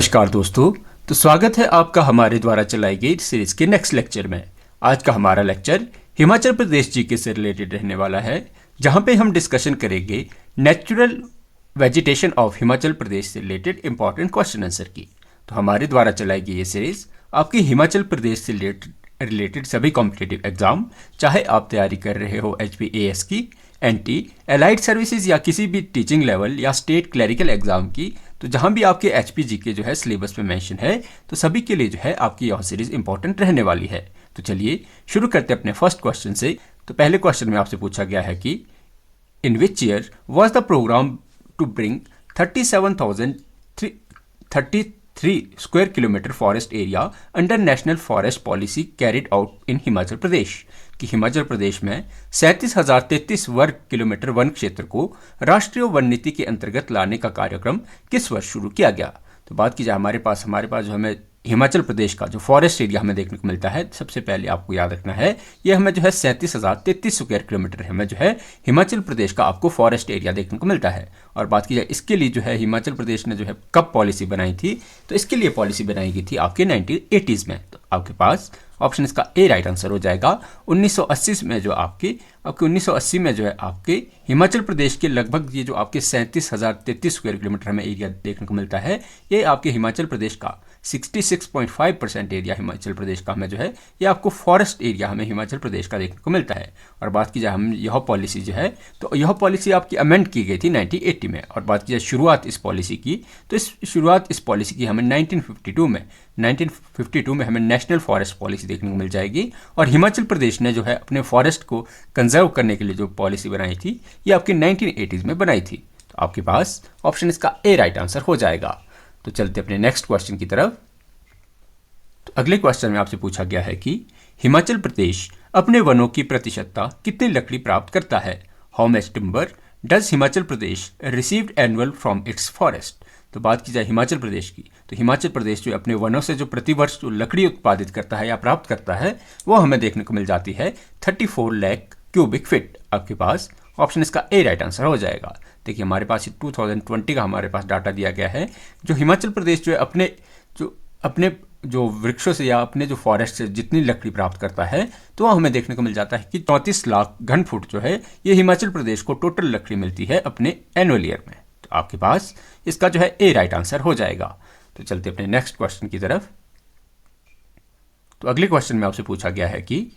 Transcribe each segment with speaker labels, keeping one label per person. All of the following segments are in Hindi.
Speaker 1: नमस्कार दोस्तों। तो स्वागत है आपका हमारे द्वारा चलाई गई सीरीज के नेक्स्ट लेक्चर में। आज का हमारा लेक्चर हिमाचल प्रदेश जीके से रिलेटेड रहने वाला है, जहां पे हम डिस्कशन करेंगे नेचुरल वेजिटेशन ऑफ हिमाचल प्रदेश से रिलेटेड इंपॉर्टेंट क्वेश्चन आंसर की। तो हमारे द्वारा चलाई गई ये सीरीज आपकी हिमाचल प्रदेश से रिलेटेड सभी कॉम्पिटिटिव एग्जाम, चाहे आप तैयारी कर रहे हो HPAS की, NT, एलाइड सर्विसेज या किसी भी टीचिंग लेवल या स्टेट क्लरिकल एग्जाम की, तो जहां भी आपके HPG के जो है सिलेबस में मेंशन है, तो सभी के लिए जो है आपकी यह सीरीज इंपॉर्टेंट रहने वाली है। तो चलिए शुरू करते हैं अपने फर्स्ट क्वेश्चन से। तो पहले क्वेश्चन में आपसे पूछा गया है कि in which year was the program to bring 37,033 square kilometer forest area under national forest policy carried out in Himachal Pradesh, कि हिमाचल प्रदेश में 37,033 वर्ग किलोमीटर वन क्षेत्र को राष्ट्रीय वन नीति के अंतर्गत लाने का कार्यक्रम किस वर्ष शुरू किया गया। तो बात की जाए हमारे पास जो हमें हिमाचल प्रदेश का जो फॉरेस्ट एरिया हमें देखने को मिलता है, सबसे पहले आपको याद रखना है ये हमें जो है 37,033 स्क्वायर किलोमीटर हमें जो है हिमाचल प्रदेश का आपको फॉरेस्ट एरिया देखने को मिलता है। और बात की जाए इसके लिए जो है हिमाचल प्रदेश ने जो है कब पॉलिसी बनाई थी, तो इसके लिए पॉलिसी बनाई गई थी आपके 1980s में। तो आपके पास ऑप्शन इसका ए राइट आंसर हो जाएगा। 1980 में जो आपके 1980 में जो है आपके हिमाचल प्रदेश के लगभग ये जो आपके 37,033 स्क्वायर किलोमीटर हमें एरिया देखने को मिलता है, ये आपके हिमाचल प्रदेश का 66.5% एरिया हिमाचल प्रदेश का हमें जो है ये आपको फॉरेस्ट एरिया हमें हिमाचल प्रदेश का देखने को मिलता है। और बात की जाए हम यह पॉलिसी जो है, तो यह पॉलिसी आपकी अमेंड की गई थी 1980 में। और बात की जाए शुरुआत इस पॉलिसी की, तो इस पॉलिसी की हमें 1952 में हमें नेशनल फॉरेस्ट पॉलिसी देखने को मिल जाएगी। और हिमाचल प्रदेश ने जो है अपने फॉरेस्ट को कंजर्व करने के लिए जो पॉलिसी बनाई थी, ये आपकी 1980s में बनाई थी। तो आपके पास ऑप्शन इसका ए राइट आंसर हो जाएगा। तो चलते अपने नेक्स्ट क्वेश्चन की तरफ। तो अगले क्वेश्चन में आपसे पूछा गया है कि हिमाचल प्रदेश अपने वनों की प्रतिशतता कितनी लकड़ी प्राप्त करता है। How much timber does Himachal Pradesh received annual from its forest. तो बात की जाए हिमाचल प्रदेश की, तो हिमाचल प्रदेश जो अपने वनों से जो प्रतिवर्ष जो लकड़ी उत्पादित करता है या प्राप्त करता है, वो हमें देखने को मिल जाती है 34 लाख क्यूबिक फीट। आपके पास ऑप्शन इसका ए राइट आंसर हो जाएगा। देखिए हमारे पास 2020 का हमारे पास डाटा दिया गया है, जो हिमाचल प्रदेश जो है अपने जो वृक्षों से या अपने जो फॉरेस्ट से जितनी लकड़ी प्राप्त करता है, तो हमें देखने को मिल जाता है कि 34 लाख घन फुट जो है ये हिमाचल प्रदेश को टोटल लकड़ी मिलती है अपने एनुअल ईयर में। तो आपके पास इसका जो है ए राइट आंसर हो जाएगा। तो चलते अपने नेक्स्ट क्वेश्चन की तरफ। तो अगले क्वेश्चन में आपसे पूछा गया है कि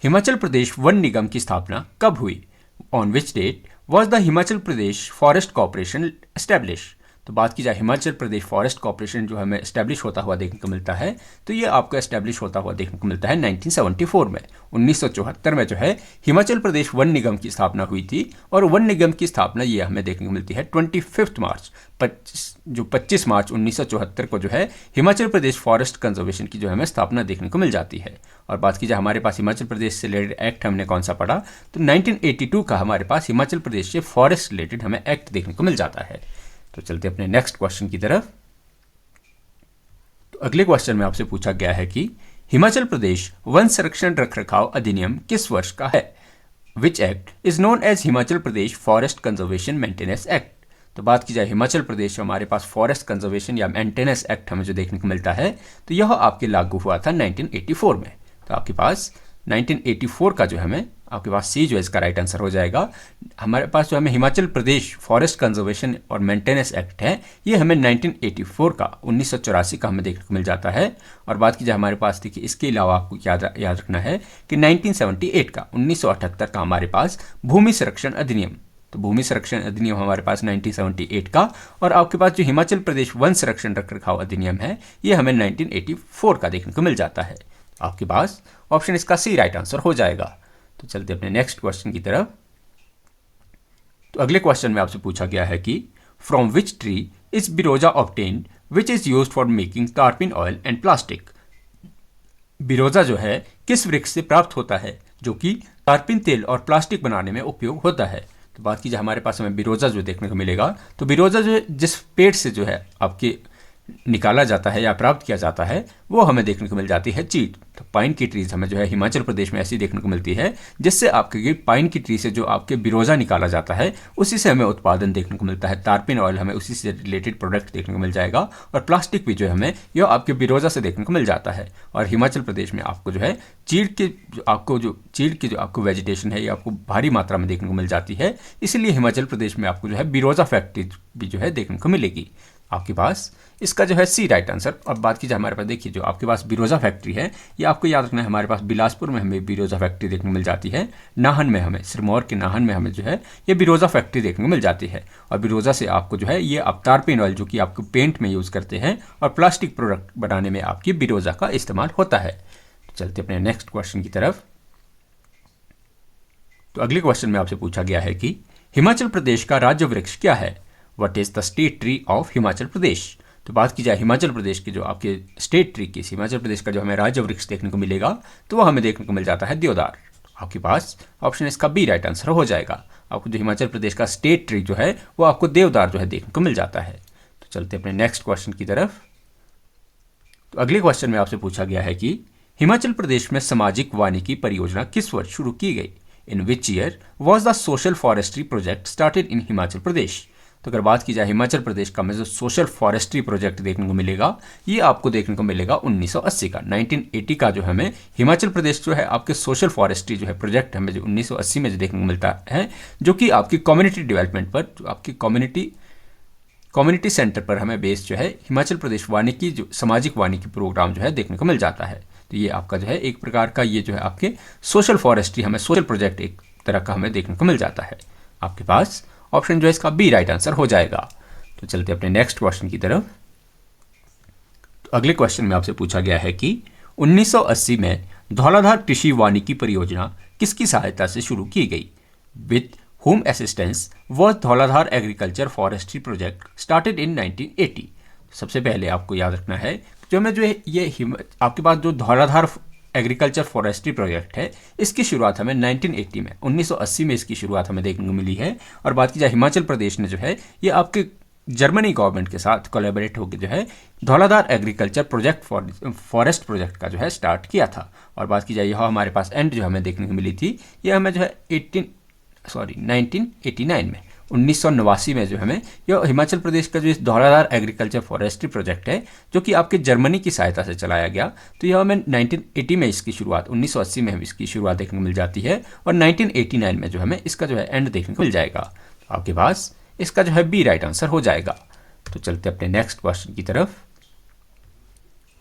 Speaker 1: हिमाचल प्रदेश वन निगम की स्थापना कब हुई। On which date was the Himachal Pradesh forest corporation establish. तो बात की जाए हिमाचल प्रदेश फॉरेस्ट कॉर्पोरेशन जो हमें एस्टेब्लिश होता हुआ देखने को मिलता है, तो ये आपको एस्टेब्लिश होता हुआ देखने को मिलता है 1974 में। 1974 में जो है हिमाचल प्रदेश वन निगम की स्थापना हुई थी। और वन निगम की स्थापना ये हमें देखने को मिलती है 25 मार्च 1974 को जो है हिमाचल प्रदेश फॉरेस्ट कंजर्वेशन की जो हमें स्थापना देखने को मिल जाती है। और बात की जाए हमारे पास हिमाचल प्रदेश से रिलेटेड एक्ट हमने कौन सा पढ़ा, तो 1982 का हमारे पास हिमाचल प्रदेश से फॉरेस्ट रिलेटेड हमें एक्ट देखने को मिल जाता है। तो चलते अपने नेक्स्ट क्वेश्चन की तरफ। तो अगले क्वेश्चन में आपसे पूछा गया है कि हिमाचल प्रदेश वन संरक्षण रखरखाव अधिनियम किस वर्ष का है। Which act is known as Himachal Pradesh forest conservation maintenance act. तो बात की जाए हिमाचल प्रदेश हमारे पास फॉरेस्ट कंजर्वेशन या मेंटेनेंस एक्ट हमें जो देखने को मिलता है, तो यह आपके लागू हुआ था 1984 में। तो आपके पास 1984 का जो हमें आपके पास सी जो इसका राइट आंसर हो जाएगा। हमारे पास जो हमें हिमाचल प्रदेश फॉरेस्ट कंजर्वेशन और मेंटेनेंस एक्ट है, ये हमें 1984 का 1984 का हमें देखने को मिल जाता है। और बात की जाए हमारे पास देखिए इसके अलावा आपको याद रखना है कि 1978 का 1978 का हमारे पास भूमि संरक्षण अधिनियम। तो भूमि संरक्षण अधिनियम हमारे पास 1978 का, और आपके पास जो हिमाचल प्रदेश वन संरक्षण रखरखाव अधिनियम है, ये हमें 1984 का देखने को मिल जाता है। आपके पास ऑप्शन इसका सी राइट आंसर हो जाएगा। तो चलते अपने नेक्स्ट क्वेश्चन की तरफ। तो अगले क्वेश्चन में आपसे पूछा गया है कि from which tree is biroza obtained which is used for making turpentine oil and plastic. बिरोजा जो है किस वृक्ष से प्राप्त होता है जो कि टार्पिन तेल और प्लास्टिक बनाने में उपयोग होता है। तो बात कीजिए हमारे पास हमें बिरोजा जो देखने को मिलेगा, तो बिरोजा जो है जिस पेड़ से जो है आपके निकाला जाता है या प्राप्त किया जाता है वो हमें देखने को मिल जाती है चीड़। तो पाइन की ट्रीज हमें जो है हिमाचल प्रदेश में ऐसी देखने को मिलती है, जिससे आपके पाइन की ट्री से जो आपके बिरोजा निकाला जाता है उसी से हमें उत्पादन देखने को मिलता है। तारपिन ऑयल हमें उसी से रिलेटेड प्रोडक्ट देखने को मिल जाएगा, और प्लास्टिक भी जो है हमें यह आपके बिरोजा से देखने को मिल जाता है। और हिमाचल प्रदेश में आपको जो है चीड़ की जो आपको वेजिटेशन है ये आपको भारी मात्रा में देखने को मिल जाती है, इसीलिए हिमाचल प्रदेश में आपको जो है बिरोजा फैक्ट्री भी जो है देखने को मिलेगी आपके पास। इसका जो है सी राइट आंसर। और बात की जाए हमारे पास, देखिए जो आपके पास बिरोजा फैक्ट्री है ये आपको याद रखना है, हमारे पास बिलासपुर में हमें बिरोजा फैक्ट्री देखने को मिल जाती है, नाहन में हमें, सिरमौर के नाहन में हमें जो है ये बिरोजा फैक्ट्री देखने को मिल जाती है। और बिरोजा से आपको जो है ये आप तारपिन ऑयल जो कि आपको पेंट में यूज़ करते हैं और प्लास्टिक प्रोडक्ट बनाने में आपकी बिरोजा का इस्तेमाल होता है। तो चलते अपने नेक्स्ट क्वेश्चन की तरफ। तो अगले क्वेश्चन में आपसे पूछा गया है कि हिमाचल प्रदेश का राज्य वृक्ष क्या है? What is the state tree of Himachal Pradesh? तो बात की जाए हिमाचल प्रदेश की जो आपके स्टेट ट्री की, हिमाचल प्रदेश का जो हमें राज्य वृक्ष देखने को मिलेगा तो वह हमें देखने को मिल जाता है देवदार। आपके पास ऑप्शन इसका बी राइट आंसर हो जाएगा। आपको जो हिमाचल प्रदेश का स्टेट ट्री जो है वो आपको देवदार जो है देखने को मिल जाता है। तो चलते अपने नेक्स्ट क्वेश्चन की तरफ। तो अगले क्वेश्चन में आपसे पूछा गया है कि हिमाचल प्रदेश में सामाजिक वानिकी परियोजना किस वर्ष शुरू की गई? In which year was the social forestry project started in Himachal Pradesh? तो अगर बात की जाए हिमाचल प्रदेश का हमें जो सोशल फॉरेस्ट्री प्रोजेक्ट देखने को मिलेगा ये आपको देखने को मिलेगा 1980 का, 1980 का जो हमें हिमाचल प्रदेश जो है आपके सोशल फॉरेस्ट्री जो है प्रोजेक्ट हमें जो 1980 में जो देखने को मिलता है, जो कि आपकी कम्युनिटी डेवलपमेंट पर, जो आपकी कम्युनिटी सेंटर पर हमें बेस जो है हिमाचल प्रदेश वानिकी जो सामाजिक वानिकी प्रोग्राम जो है देखने को मिल जाता है। तो ये आपका जो है एक प्रकार का ये जो है आपके सोशल फॉरेस्ट्री हमें सोशल प्रोजेक्ट एक तरह का हमें देखने को मिल जाता है। आपके पास ऑप्शन जो है इसका बी राइट आंसर हो जाएगा। तो चलते अपने नेक्स्ट क्वेश्चन की तरफ। तो अगले क्वेश्चन में आपसे पूछा गया है कि 1980 में धौलाधार कृषि वानिकी परियोजना किसकी सहायता से शुरू की गई? With home assistance was Dhauladhar agriculture forestry project started इन 1980? सबसे पहले आपको याद रखना है जो हमें जो है ये आपके पास जो धौलाधार एग्रीकल्चर फॉरेस्ट्री प्रोजेक्ट है इसकी शुरुआत हमें 1980 में 1980 में इसकी शुरुआत हमें देखने को मिली है। और बात की जाए हिमाचल प्रदेश ने जो है ये आपके जर्मनी गवर्नमेंट के साथ कोलैबोरेट होकर जो है Dhauladhar agriculture project forest project का जो है स्टार्ट किया था। और बात की जाए यह हमारे पास एंड जो हमें देखने को मिली थी ये हमें जो है 1989 में 1989 में जो हमें यह हिमाचल प्रदेश का जो इस धौलाधार एग्रीकल्चर फॉरेस्ट्री प्रोजेक्ट है जो कि आपके जर्मनी की सहायता से चलाया गया, तो यह हमें 1980 में इसकी शुरुआत, 1980 में हमें इसकी शुरुआत देखने को मिल जाती है और 1989 में जो हमें इसका जो है एंड देखने को मिल जाएगा। तो आपके पास इसका जो है बी राइट आंसर हो जाएगा। तो चलते अपने नेक्स्ट क्वेश्चन की तरफ।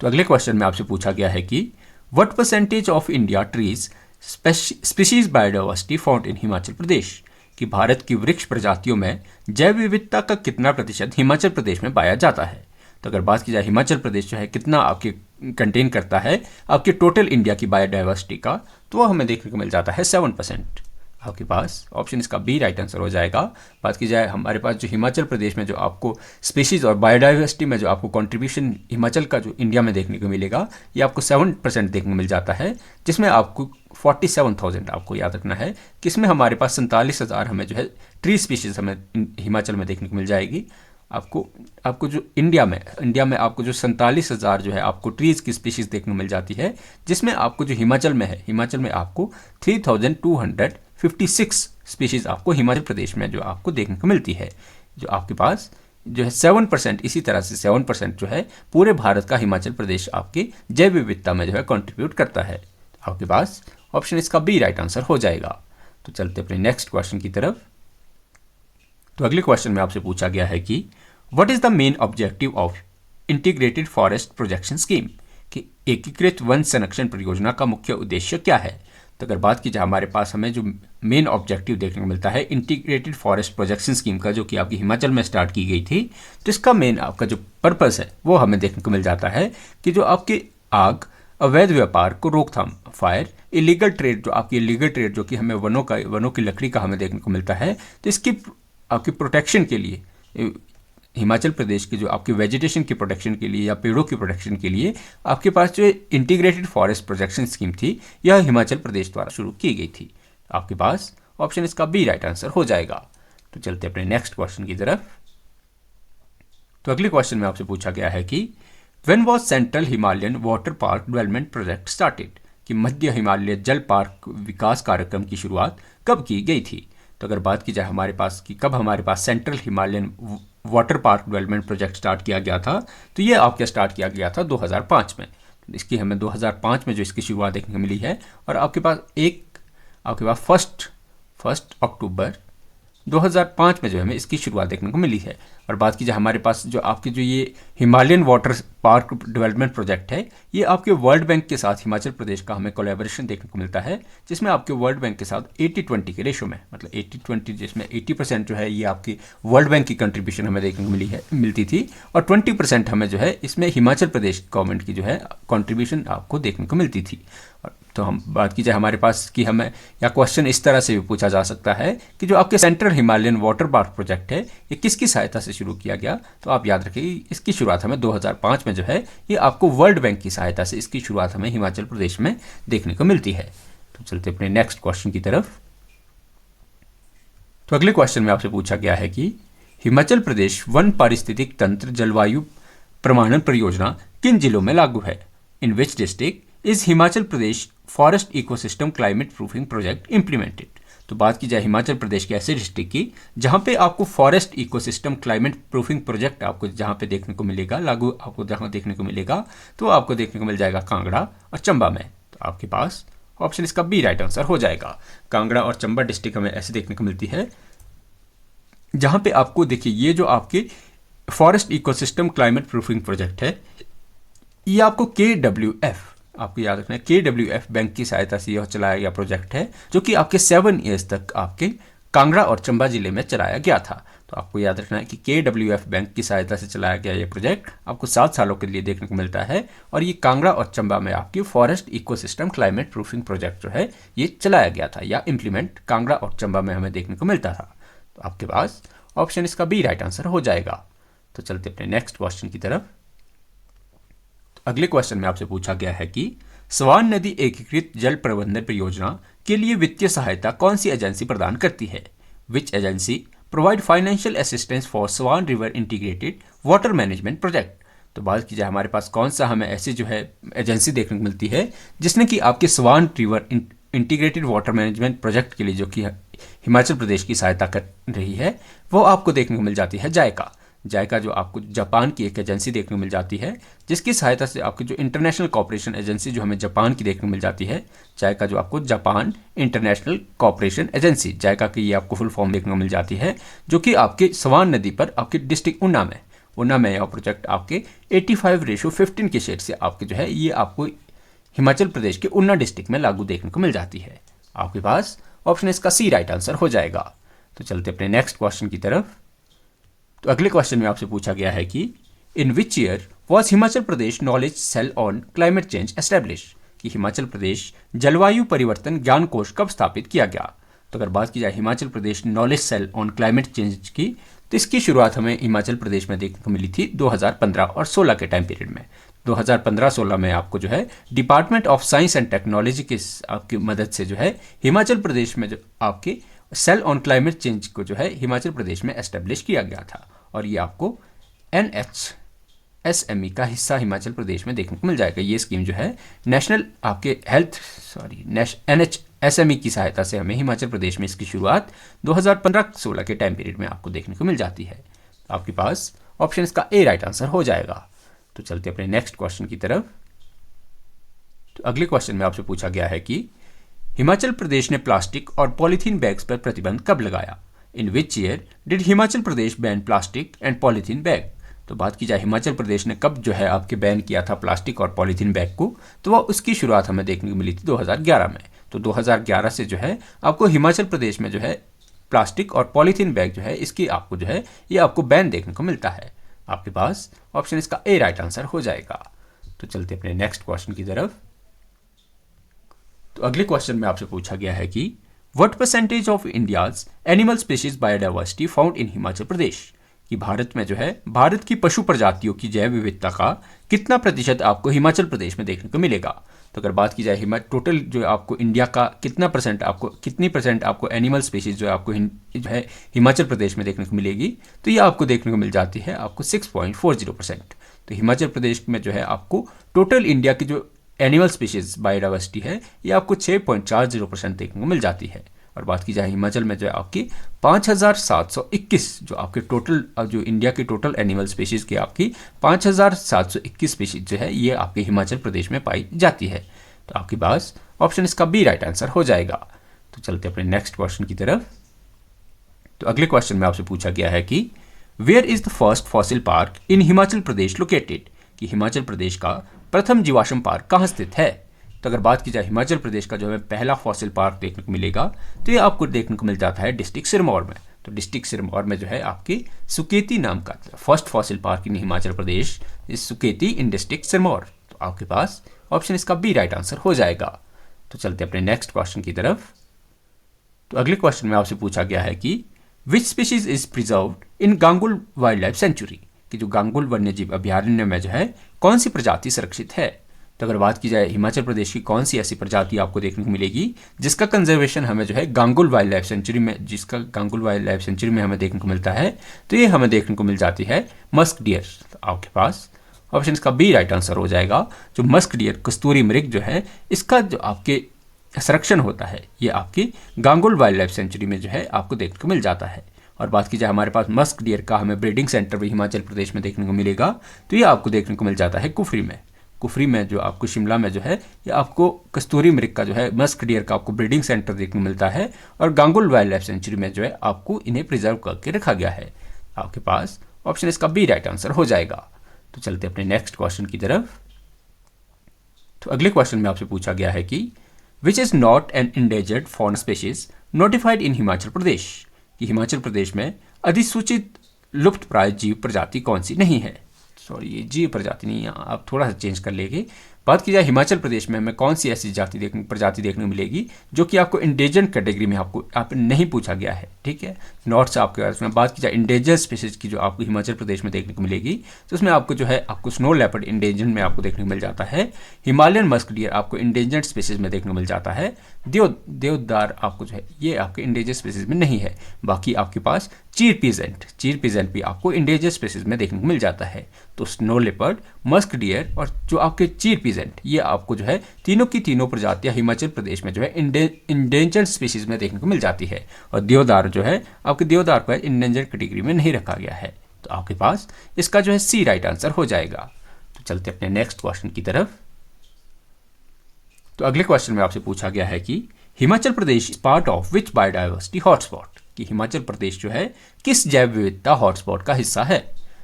Speaker 1: तो अगले क्वेश्चन में आपसे पूछा गया है कि what percentage of India trees species biodiversity found in Himachal Pradesh? कि भारत की वृक्ष प्रजातियों में जैव विविधता का कितना प्रतिशत हिमाचल प्रदेश में पाया जाता है? तो अगर बात की जाए हिमाचल प्रदेश जो है कितना आपके कंटेन करता है आपके टोटल इंडिया की बायोडाइवर्सिटी का, तो वो हमें देखने को मिल जाता है 7%। आपके पास ऑप्शन इसका बी राइट आंसर हो जाएगा। बात की जाए हमारे पास जो हिमाचल प्रदेश में जो आपको स्पीशीज और बायोडाइवर्सिटी में जो आपको कंट्रीब्यूशन हिमाचल का जो इंडिया में देखने को मिलेगा ये आपको 7% देखने को मिल जाता है, जिसमें आपको 47,000 आपको याद रखना है कि इसमें हमारे पास 47,000 हमें जो है ट्री स्पीशीज हमें हिमाचल में देखने को मिल जाएगी। आपको जो इंडिया में आपको जो 47,000 जो है आपको ट्रीज की स्पीशीज देखने को मिल जाती है, जिसमें आपको जो हिमाचल में है, हिमाचल में आपको 3,256 स्पीशीज आपको हिमाचल प्रदेश में जो आपको देखने को मिलती है। जो आपके पास जो है 7%, इसी तरह से 7% जो है पूरे भारत का हिमाचल प्रदेश आपके जैव विविधता में जो है कंट्रीब्यूट करता है। आपके पास ऑप्शन इसका बी राइट आंसर हो जाएगा। तो चलते अपने नेक्स्ट क्वेश्चन की तरफ। तो अगले क्वेश्चन में आपसे पूछा गया है कि what is the main objective of integrated forest projection scheme? कि एकीकृत वन संरक्षण परियोजना का मुख्य उद्देश्य क्या है? तो अगर बात की जाए हमारे पास हमें जो मेन ऑब्जेक्टिव देखने को मिलता है इंटीग्रेटेड फॉरेस्ट प्रोजेक्शन स्कीम का, जो कि आपकी हिमाचल में स्टार्ट की गई थी, तो इसका मेन आपका जो पर्पस है वो हमें देखने को मिल जाता है कि जो आपके आग, अवैध व्यापार को रोकथाम, फायर, इलीगल ट्रेड, जो आपकी इलीगल ट्रेड जो कि हमें वनों की लकड़ी का हमें देखने को मिलता है, तो इसकी आपकी प्रोटेक्शन के लिए हिमाचल प्रदेश की जो आपकी वेजिटेशन की प्रोटेक्शन के लिए या पेड़ों की प्रोटेक्शन के लिए आपके पास जो इंटीग्रेटेड फॉरेस्ट प्रोटेक्शन स्कीम थी यह हिमाचल प्रदेश द्वारा शुरू की गई थी। आपके पास ऑप्शन इसका बी राइट आंसर हो जाएगा। तो चलते अपने नेक्स्ट क्वेश्चन की तरफ। तो अगले क्वेश्चन में आपसे पूछा गया है कि when was central Himalayan water park development project started, कि मध्य हिमालय जल पार्क विकास कार्यक्रम की शुरुआत कब की गई थी। तो अगर बात की जाए हमारे पास कि कब हमारे पास central Himalayan water park development project start किया गया था, तो ये आपके स्टार्ट किया गया था 2005 में। इसकी हमें 2005 में जो इसकी शुरुआत देखने को मिली है, और आपके पास फर्स्ट अक्टूबर 2005 में जो हमें इसकी शुरुआत देखने को मिली है। और बात की जाए हमारे पास जो ये Himalayan water park development project है, ये आपके वर्ल्ड बैंक के साथ हिमाचल प्रदेश का हमें कोलैबोरेशन देखने को मिलता है, जिसमें आपके वर्ल्ड बैंक के साथ 80-20 के रेशो में, मतलब 80-20, जिसमें 80% जो है ये आपकी वर्ल्ड बैंक की कंट्रीब्यूशन हमें देखने को मिलती थी, और 20% हमें जो है इसमें हिमाचल प्रदेश गवर्नमेंट की जो है कंट्रीब्यूशन आपको देखने को मिलती थी। तो हम बात की जाए हमारे पास कि हमें या क्वेश्चन इस तरह से भी पूछा जा सकता है कि जो आपके central Himalayan water park project है, ये किसकी सहायता से शुरू किया गया। तो आप याद रखिए इसकी शुरुआत हमें 2005 में जो है ये आपको वर्ल्ड बैंक की सहायता से इसकी शुरुआत हमें हिमाचल प्रदेश में देखने को मिलती है। तो चलते अपने नेक्स्ट क्वेश्चन की तरफ। तो अगले क्वेश्चन में आपसे पूछा गया है कि हिमाचल प्रदेश वन पारिस्थितिक तंत्र जलवायु प्रमाणन परियोजना किन जिलों में लागू है। In which district is Himachal Pradesh forest ecosystem climate proofing project implemented. तो बात की जाए हिमाचल प्रदेश के ऐसे डिस्ट्रिक्ट की जहां पे आपको forest ecosystem climate proofing project आपको जहां पे देखने को मिलेगा लागू, आपको जहां देखने को मिलेगा तो आपको देखने को मिल जाएगा कांगड़ा और चंबा में। तो आपके पास ऑप्शन इसका बी राइट आंसर हो जाएगा। कांगड़ा और चंबा डिस्ट्रिक्ट हमें ऐसे देखने को मिलती है जहां पे आपको देखिए ये जो आपके forest ecosystem climate proofing project है, ये आपको KWF, आपको याद रखना है KWF बैंक की सहायता से यह चलाया गया प्रोजेक्ट है, जो कि आपके 7 ईयर्स तक आपके कांगड़ा और चंबा जिले में चलाया गया था। तो आपको याद रखना है कि KWF बैंक की सहायता से चलाया गया ये प्रोजेक्ट आपको 7 सालों के लिए देखने को मिलता है, और ये कांगड़ा और चंबा में आपकी forest ecosystem climate proofing project जो है ये चलाया गया था, या इंप्लीमेंट कांगड़ा और चंबा में हमें देखने को मिलता था। तो आपके पास ऑप्शन इसका बी राइट आंसर हो जाएगा। तो चलते अपने नेक्स्ट क्वेश्चन की तरफ। अगले क्वेश्चन में आपसे पूछा गया है कि स्वान नदी एकीकृत जल प्रबंधन परियोजना के लिए वित्तीय सहायता कौन सी एजेंसी प्रदान करती है। Which agency provide financial assistance for Swan river integrated water management project. तो बात की जाए हमारे पास कौन सा हमें ऐसी जो है एजेंसी देखने को मिलती है जिसने कि आपके Swan river integrated water management project के लिए जो कि हिमाचल प्रदेश की सहायता कर रही है, वो आपको देखने को मिल जाती है जायका। जायका जो आपको जापान की एक एजेंसी देखने को मिल जाती है, जिसकी सहायता से आपकी जो इंटरनेशनल कॉपरेशन एजेंसी जो हमें जापान की देखने को मिल जाती है, जायका जो आपको जापान इंटरनेशनल कॉपरेशन एजेंसी, जायका की ये आपको फुल फॉर्म देखने को मिल जाती है, जो कि आपके स्वान नदी पर आपके डिस्ट्रिक्ट ऊना में यह प्रोजेक्ट आपके 85:15 के शेयर से आपके जो है ये आपको हिमाचल प्रदेश के ऊना डिस्ट्रिक्ट में लागू देखने को मिल जाती है। आपके पास ऑप्शन इसका सी राइट आंसर हो जाएगा। तो चलते अपने नेक्स्ट क्वेश्चन की तरफ। तो अगले क्वेश्चन में आपसे पूछा गया है कि in which year was Himachal Pradesh knowledge cell on climate change establish, कि हिमाचल प्रदेश जलवायु परिवर्तन ज्ञान कोश कब स्थापित किया गया। तो अगर बात की जाए Himachal Pradesh knowledge cell on climate change की, तो इसकी शुरुआत हमें हिमाचल प्रदेश में देखने को मिली थी 2015 और 16 के टाइम पीरियड में। 2015-16 में आपको जो है department of science and technology की आपकी मदद से जो है हिमाचल प्रदेश में जो आपके सेल ऑन क्लाइमेट चेंज को जो है हिमाचल प्रदेश में एस्टेब्लिश किया गया था, और ये आपको NHSME का हिस्सा हिमाचल प्रदेश में देखने को मिल जाएगा। ये स्कीम जो है नेशनल आपके NHSME की सहायता से हमें हिमाचल प्रदेश में इसकी शुरुआत 2015-16 के टाइम पीरियड में आपको देखने को मिल जाती है। आपके पास ऑप्शन इसका ए राइट आंसर हो जाएगा। तो चलते अपने नेक्स्ट क्वेश्चन की तरफ। तो अगले क्वेश्चन में आपसे पूछा गया है कि हिमाचल प्रदेश ने प्लास्टिक और पॉलीथीन बैग्स पर प्रतिबंध कब लगाया। In which year did Himachal Pradesh ban plastic and polythene bag. तो बात की जाए हिमाचल प्रदेश ने कब जो है आपके बैन किया था प्लास्टिक और पॉलीथीन बैग को, तो वह उसकी शुरुआत हमें देखने को मिली थी 2011 में। तो 2011 से जो है आपको हिमाचल प्रदेश में जो है प्लास्टिक और पॉलीथीन बैग जो है इसकी आपको जो है ये आपको बैन देखने को मिलता है। आपके पास ऑप्शन इसका ए राइट आंसर हो जाएगा। तो चलते अपने नेक्स्ट क्वेश्चन की तरफ। तो अगले क्वेश्चन में आपसे पूछा गया है कि what percentage of India's animal species biodiversity found in Himachal Pradesh, कि भारत में जो है भारत की पशु प्रजातियों की जैव विविधता का कितना प्रतिशत आपको हिमाचल प्रदेश में देखने को मिलेगा। तो अगर बात की जाए टोटल जो आपको इंडिया का कितनी परसेंट आपको एनिमल स्पीशीज जो आपको जो है हिमाचल प्रदेश में देखने को मिलेगी, तो ये आपको देखने को मिल जाती है आपको 6.40%। तो हिमाचल प्रदेश में जो है आपको टोटल इंडिया की जो एनिमल स्पीशीज बायोडाइवर्सिटी है ये आपको 6.40% देखने को मिल जाती है। और बात की जाए हिमाचल में जो है आपकी 5,721 जो आपके टोटल जो इंडिया की टोटल एनिमल स्पीशीज की आपकी 5,721 स्पीशीज जो है ये आपके हिमाचल प्रदेश में पाई जाती है। तो आपके पास ऑप्शन इसका बी राइट आंसर हो जाएगा। तो चलते अपने नेक्स्ट क्वेश्चन की तरफ। तो अगले क्वेश्चन में आपसे पूछा गया है कि where is the first fossil park in Himachal Pradesh located, कि हिमाचल प्रदेश का प्रथम जीवाश्म पार्क कहाँ स्थित है। तो अगर बात की जाए हिमाचल प्रदेश का जो है पहला फॉसिल पार्क देखने को मिलेगा तो ये आपको देखने को मिल जाता है डिस्ट्रिक्ट सिरमौर में। तो डिस्ट्रिक्ट सिरमौर में जो है आपकी सुकेती नाम का first fossil park in Himachal Pradesh is Suketi in district Sirmaur. तो आपके पास ऑप्शन इसका बी राइट आंसर हो जाएगा। तो चलते अपने नेक्स्ट क्वेश्चन की तरफ। तो अगले क्वेश्चन में आपसे पूछा गया है कि which species is preserved in Gangul wild life sanctuary, कि जो गांगुल वन्यजीव अभ्यारण्य में जो है कौन सी प्रजाति सुरक्षित है। तो अगर बात की जाए हिमाचल प्रदेश की कौन सी ऐसी प्रजाति आपको देखने को मिलेगी जिसका कंजर्वेशन हमें जो है गांगुल वाइल्ड लाइफ सेंचुरी में हमें देखने को मिलता है, तो ये हमें देखने को मिल जाती है मस्क डियर। तो आपके पास ऑप्शन इसका बी राइट आंसर हो जाएगा। जो मस्क डियर कस्तूरी मृग जो है इसका जो आपके संरक्षण होता है ये आपकी गांगुल वाइल्ड लाइफ सेंचुरी में जो है आपको देखने को मिल जाता है। और बात की जाए हमारे पास मस्क डियर का हमें ब्रीडिंग सेंटर भी हिमाचल प्रदेश में देखने को मिलेगा, तो ये आपको देखने को मिल जाता है कुफरी में जो आपको शिमला में जो है ये आपको कस्तूरी मृग का जो है मस्क डियर का आपको ब्रीडिंग सेंटर देखने को मिलता है। और गांगुल वाइल्ड लाइफ सेंचुरी में जो है आपको इन्हें प्रिजर्व करके रखा गया है। आपके पास ऑप्शन इसका बी राइट आंसर हो जाएगा। तो चलते अपने नेक्स्ट क्वेश्चन की तरफ। तो अगले क्वेश्चन में आपसे पूछा गया है कि which is not an endangered foreign species notified in Himachal Pradesh, कि हिमाचल प्रदेश में अधिसूचित लुप्तप्राय जीव प्रजाति कौन सी नहीं है। सॉरी ये जीव प्रजाति नहीं है, आप थोड़ा सा चेंज कर लेंगे। बात की जाए हिमाचल प्रदेश में हमें कौन सी ऐसी प्रजाति देखने को मिलेगी जो कि आपको इंडेंजर्ड कैटेगरी में आप नहीं पूछा गया है, ठीक है। नॉट से आपके पास में बात की जाए इंडेंजर्ड स्पीशीज की जो आपको हिमाचल प्रदेश में देखने को मिलेगी तो उसमें आपको जो है आपको स्नो लेपर्ड इंडेंजर्ड में आपको देखने को मिल जाता है। हिमालयन मस्क डियर आपको इंडेंजर्ड स्पीशीज में देखने को मिल जाता है। देवदार आपको जो है ये आपके इंडेंजर्ड स्पीशीज में नहीं है। बाकी आपके पास चीर पीजेंट भी आपको इंडेंजर्ड स्पीशीज में देखने को मिल जाता है। तो स्नो लेपर्ड, मस्क डियर और जो आपके चीर पीजेंट ये आपको जो है तीनों की तीनों प्रजातियां हिमाचल प्रदेश में जो है इंडेंजर्ड स्पीशीज में देखने को मिल जाती है। और देवदार जो है आपके देवदार को इंडेंजर्ड कैटेगरी में नहीं रखा गया है। तो आपके पास इसका जो है सी राइट आंसर हो जाएगा। तो चलते अपने नेक्स्ट क्वेश्चन की तरफ। तो अगले क्वेश्चन में आपसे पूछा गया है कि Himachal Pradesh is part of which biodiversity hotspot, कि हिमाचल प्रदेश जो है किस जैव विविधता हॉटस्पॉट का हिस्सा है।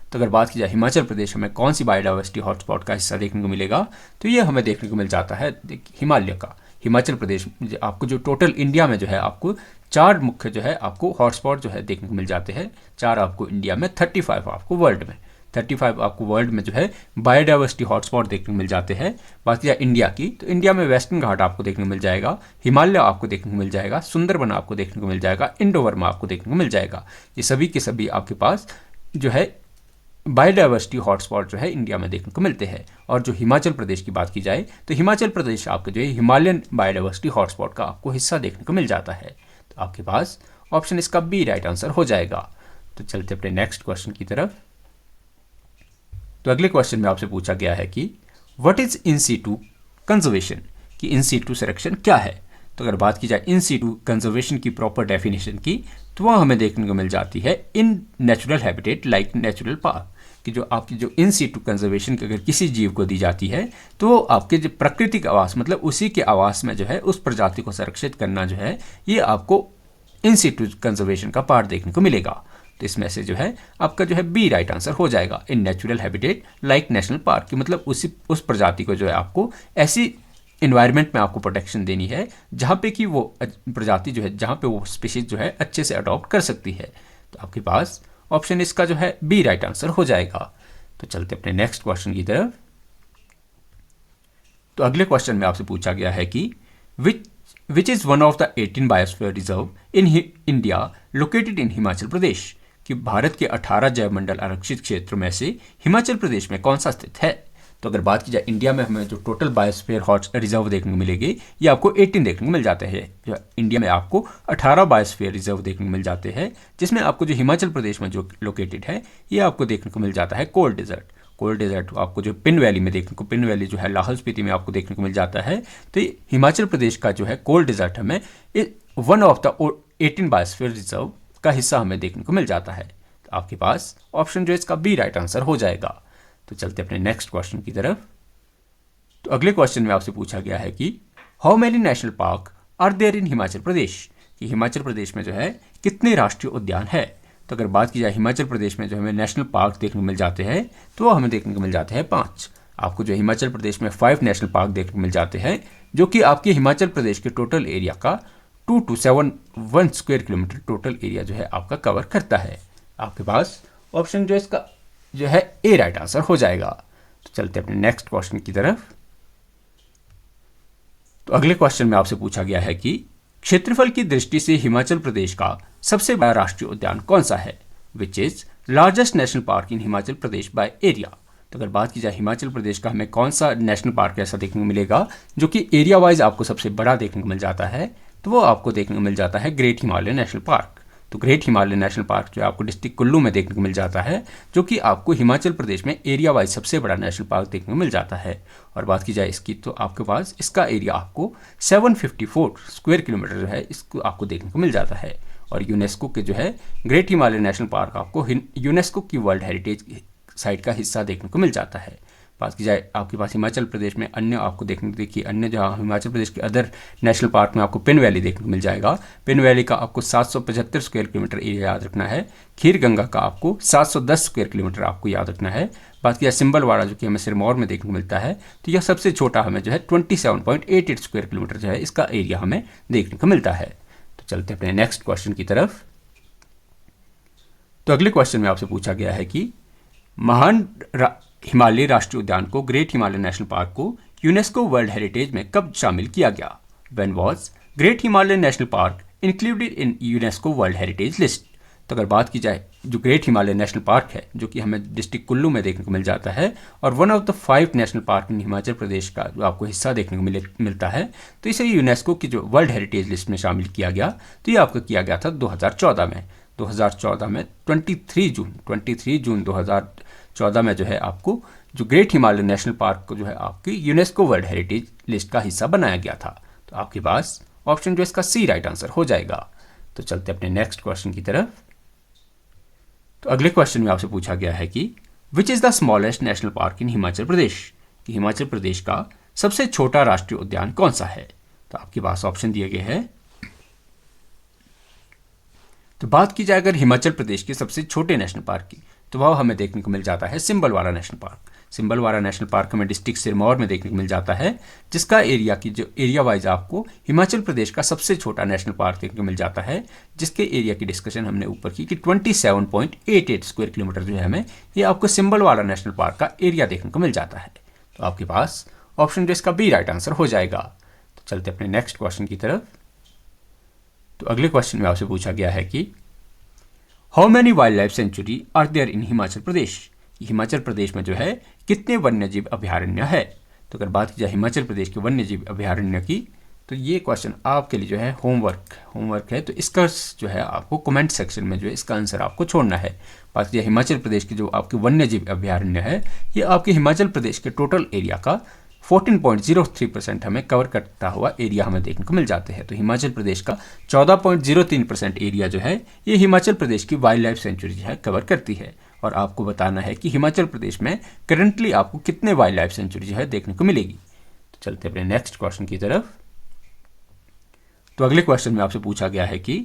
Speaker 1: तो अगर बात की जाए हिमाचल प्रदेश में कौन सी बायोडाइवर्सिटी हॉटस्पॉट का हिस्सा देखने को मिलेगा, तो ये हमें देखने को मिल जाता है हिमालय का। हिमाचल प्रदेश आपको जो टोटल इंडिया में जो है आपको 4 मुख्य जो है आपको हॉटस्पॉट जो है देखने को मिल जाते हैं। 4 आपको इंडिया में, 35 आपको वर्ल्ड में। 35 आपको वर्ल्ड में जो है बायोडाइवर्सिटी हॉटस्पॉट देखने को मिल जाते हैं। बात की जाए इंडिया की तो इंडिया में वेस्टर्न घाट आपको देखने को मिल जाएगा, हिमालय आपको देखने को मिल जाएगा, सुंदरबन आपको देखने को मिल जाएगा, इंडो बर्मा आपको देखने को मिल जाएगा। ये सभी के सभी आपके पास जो है बायोडाइवर्सिटी हॉटस्पॉट जो है इंडिया में देखने को मिलते हैं। और जो हिमाचल प्रदेश की बात की जाए तो हिमाचल प्रदेश आपको जो है हिमालयन बायोडाइवर्सिटी हॉटस्पॉट का आपको हिस्सा देखने को मिल जाता है। तो आपके पास ऑप्शन इसका बी राइट आंसर हो जाएगा। तो चलते अपने नेक्स्ट क्वेश्चन की तरफ। तो अगले क्वेश्चन में आपसे पूछा गया है कि what is in situ conservation, कि इन सीटू संरक्षण क्या है। तो अगर बात की जाए इन सीटू कंजर्वेशन की प्रॉपर डेफिनेशन की तो वह हमें देखने को मिल जाती है in natural habitat like natural park, कि जो आपकी जो इन सीटू कंजर्वेशन अगर किसी जीव को दी जाती है तो वो आपके जो प्राकृतिक आवास मतलब उसी के आवास में जो है उस प्रजाति को संरक्षित करना जो है ये आपको इन सीटू कंजर्वेशन का पार्ट देखने को मिलेगा। तो इसमें से जो है आपका जो है बी राइट आंसर हो जाएगा। In natural habitat like national park की मतलब उस प्रजाति को जो है आपको ऐसी इन्वायरमेंट में आपको प्रोटेक्शन देनी है जहाँ पे कि वो प्रजाति जो है जहाँ पे वो स्पीशीज जो है अच्छे से अडॉप्ट कर सकती है। तो आपके पास ऑप्शन इसका जो है बी राइट आंसर हो जाएगा। तो चलते अपने नेक्स्ट क्वेश्चन की तरफ। तो अगले क्वेश्चन में आपसे पूछा गया है कि which is one of the 18 biosphere reserve in India located in Himachal Pradesh, कि भारत के 18 जैवमंडल आरक्षित क्षेत्रों में से हिमाचल प्रदेश में कौन सा स्थित है। तो अगर बात की जाए इंडिया में हमें जो टोटल बायोस्फीयर हॉट रिजर्व देखने को मिलेगी, ये आपको 18 देखने को मिल जाते हैं। जो इंडिया में आपको 18 बायोस्फीयर रिजर्व देखने को मिल जाते हैं, जिसमें आपको जो हिमाचल प्रदेश में जो लोकेटेड है, ये आपको देखने को मिल जाता है कोल्ड डेजर्ट। कोल्ड डेजर्ट आपको जो पिन वैली में देखने को, पिन वैली जो है लाहौल स्पीति में आपको देखने को मिल जाता है। तो हिमाचल प्रदेश का जो है कोल्ड डेजर्ट हमें one of the 18 biosphere reserve का हिस्सा हमें देखने को मिल जाता है। तो आपके पास ऑप्शन जो है इसका बी राइट आंसर हो जाएगा। तो चलते अपने नेक्स्ट क्वेश्चन की तरफ। तो अगले क्वेश्चन में आपसे पूछा गया है कि how many national park are there in Himachal Pradesh, कि हिमाचल प्रदेश में जो है कितने राष्ट्रीय उद्यान है। तो अगर बात की जाए हिमाचल प्रदेश में जो हमें नेशनल पार्क देखने को मिल जाते हैं, तो वो हमें देखने को मिल जाते हैं 5। आपको जो हिमाचल प्रदेश में 5 नेशनल पार्क देखने को मिल जाते हैं, जो कि आपके हिमाचल प्रदेश के टोटल एरिया का 2 to 1 किलोमीटर टोटल एरिया जो है आपका कवर करता है। आपके पास ऑप्शन जो है इसका जो है ए राइट आंसर हो जाएगा। तो चलते अपने नेक्स्ट क्वेश्चन की तरफ। तो अगले क्वेश्चन में आपसे पूछा गया है कि क्षेत्रफल की दृष्टि से हिमाचल प्रदेश का सबसे बड़ा राष्ट्रीय उद्यान कौन सा है, which is largest national park in Himachal Pradesh by area. तो अगर बात की जाए हिमाचल प्रदेश का हमें कौन सा नेशनल पार्क ऐसा देखने को मिलेगा जो कि एरिया वाइज आपको सबसे बड़ा देखने को मिल जाता है, तो वो आपको देखने को मिल जाता है ग्रेट हिमालय नेशनल पार्क। तो ग्रेट हिमालय नेशनल पार्क जो है आपको डिस्ट्रिक्ट कुल्लू में देखने को मिल जाता है, जो कि आपको हिमाचल प्रदेश में एरिया वाइज सबसे बड़ा नेशनल पार्क देखने को मिल जाता है। और बात की जाए इसकी, तो आपके पास इसका एरिया आपको 754 स्क्वायर किलोमीटर जो है इसको आपको देखने को मिल जाता है। और यूनेस्को के जो है ग्रेट हिमालय नेशनल पार्क आपको यूनेस्को की वर्ल्ड हेरिटेज साइट का हिस्सा देखने को मिल जाता है। बात की जाए आपके पास हिमाचल प्रदेश में अन्य आपको देखिए अन्य जहाँ हिमाचल प्रदेश के अदर नेशनल पार्क में आपको पिन वैली देखने को मिल जाएगा। पिन वैली का आपको 775 स्क्वायर किलोमीटर एरिया याद रखना है। खीर गंगा का आपको 710 स्क्वायर किलोमीटर आपको याद रखना है। बात की जाए सिंबलवाड़ा जो कि हमें सिरमौर में देखने को मिलता है, तो यह सबसे छोटा हमें जो है 27.88 स्क्वायर किलोमीटर जो है इसका एरिया हमें देखने को मिलता है। तो चलते अपने नेक्स्ट क्वेश्चन की तरफ। तो अगले क्वेश्चन में आपसे पूछा गया है कि महान हिमालय राष्ट्रीय उद्यान को, ग्रेट हिमालय नेशनल पार्क को यूनेस्को वर्ल्ड हेरिटेज में कब शामिल किया गया। When was great Himalaya national park included in UNESCO world heritage list. तो अगर बात की जाए जो ग्रेट हिमालय नेशनल पार्क है, जो कि हमें डिस्ट्रिक्ट कुल्लू में देखने को मिल जाता है और one of the 5 national park in Himachal Pradesh का जो आपको हिस्सा देखने को मिलता है, तो इसे यूनेस्को की जो वर्ल्ड हेरिटेज लिस्ट में शामिल किया गया। तो ये आपका किया गया था 2014 में। 2014 में 23 जून 2014 में जो है आपको जो ग्रेट हिमालय नेशनल पार्क को जो है आपकी यूनेस्को वर्ल्ड हेरिटेज लिस्ट का हिस्सा बनाया गया था। तो आपके पास ऑप्शन जो इसका सी राइट आंसर हो जाएगा। तो चलते अपने नेक्स्ट क्वेश्चन की तरफ। तो अगले क्वेश्चन में आपसे पूछा गया है कि which is the smallest national park in Himachal Pradesh, कि हिमाचल प्रदेश का सबसे छोटा राष्ट्रीय उद्यान कौन सा है। तो आपके पास ऑप्शन दिए गए हैं। तो बात की जाए अगर हिमाचल प्रदेश के सबसे छोटे नेशनल पार्क की, तो वह हमें देखने को मिल जाता है Simbalbara national park. Simbalbara national park हमें डिस्ट्रिक्ट सिरमौर में देखने को मिल जाता है, जिसका एरिया की जो एरिया वाइज आपको हिमाचल प्रदेश का सबसे छोटा नेशनल पार्क देखने को मिल जाता है, जिसके एरिया की डिस्कशन हमने ऊपर की कि 27.88 स्क्वायर किलोमीटर जो है हमें ये आपको सिंबलवाड़ा नेशनल पार्क का एरिया देखने को मिल जाता है। तो आपके पास ऑप्शन जो इसका बी राइट आंसर हो जाएगा। तो चलते अपने नेक्स्ट क्वेश्चन की तरफ। तो अगले क्वेश्चन में आपसे पूछा गया है कि how many wild life sanctuary are there in Himachal Pradesh, Himachal Pradesh में जो है कितने वन्यजीव अभयारण्य है। तो अगर बात की जाए हिमाचल प्रदेश के वन्यजीव अभयारण्य की, तो ये क्वेश्चन आपके लिए जो है होमवर्क है। तो इसका जो है आपको कमेंट सेक्शन में जो है इसका आंसर आपको छोड़ना है। बात की जाए हिमाचल प्रदेश की जो आपके वन्यजीव अभयारण्य है, ये आपके हिमाचल प्रदेश के टोटल एरिया का 14.03% हमें कवर करता हुआ एरिया हमें देखने को मिल जाते हैं। तो हिमाचल प्रदेश का 14.03% एरिया जो है ये हिमाचल प्रदेश की वाइल्ड लाइफ सेंचुरी जो है कवर करती है। और आपको बताना है कि हिमाचल प्रदेश में करंटली आपको कितने वाइल्ड लाइफ सेंचुरी जो है देखने को मिलेगी। तो चलते अपने नेक्स्ट क्वेश्चन की तरफ। तो अगले क्वेश्चन में आपसे पूछा गया है कि